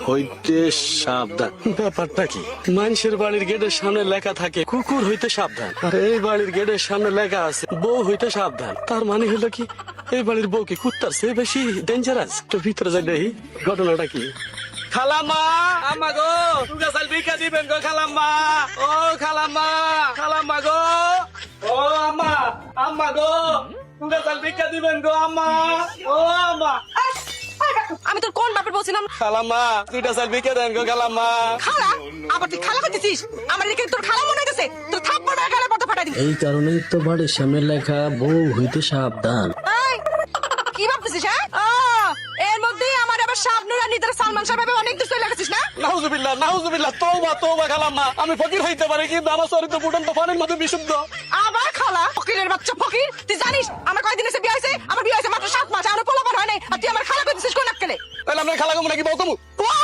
হইতে সাবধান। ব্যাপারটা কি, মানুষের বাড়ির গেটের সামনে লেখা থাকে কুকুর হইতে সাবধান, আর এই বাড়ির গেটের সামনে লেখা আছে বউ হইতে সাবধান। তার মানে হলো কি, এই বাড়ির বউ কি কুত্তার চেয়ে বেশি ডেঞ্জারাস? তো ভিতরে যাই দেখি ঘটনাটা কি। খালাম্মা, আম্মা গো, টুকা চাল ভিক্ষা দিবেন গো খালাম্মা। ও খালাম্মা, খালাম্মা গো, ও আম্মা, আম্মা গো, টুকা চাল ভিক্ষা দিবেন গো আম্মা। ও আম্মা, আমি তোর কোন বাপের বলছিলাম? খালাম্মা, দুইটা চাল ভিক্ষা দেন গো খালাম্মা। খালা? আবার তুই খালা করতেছিস? আমার এদিকে তোর খালা মনে হইতেছে, তোর থাপ্পড় মেরে খালা পড়তে ফাটাই দিবি। এই কারণেই তো বাড়ির সামনে লেখা বউ হইতে সাবধান। এই, কি ভাবতেছিস? হ্যাঁ, এর মধ্যেই আমার আবার শাবনুরা নিদার সালমান সাহেব অনেক দূর চলে গেছিস না? নাউজুবিল্লাহ, নাউজুবিল্লাহ, তওবা তওবা খালাম্মা। আমি ফকির হইতে পারি কিন্তু আমার চরিত্র ফুটন্ত পানির মতো বিশুদ্ধ। আবার খালা? ফকিরের বাচ্চা ফকির! তুই জানিস আমার কয়দিন এসে বিয়ে হয়েছে? আমার বিয়ে হয়েছে মাত্র 7 মাস, আমার পোলাপান হয় নাই, আর তুই আমার খালা করতেছিস কোন আক্কেলে? তাহলে আপনার খালা কমু নাকি বউ কমু? বউ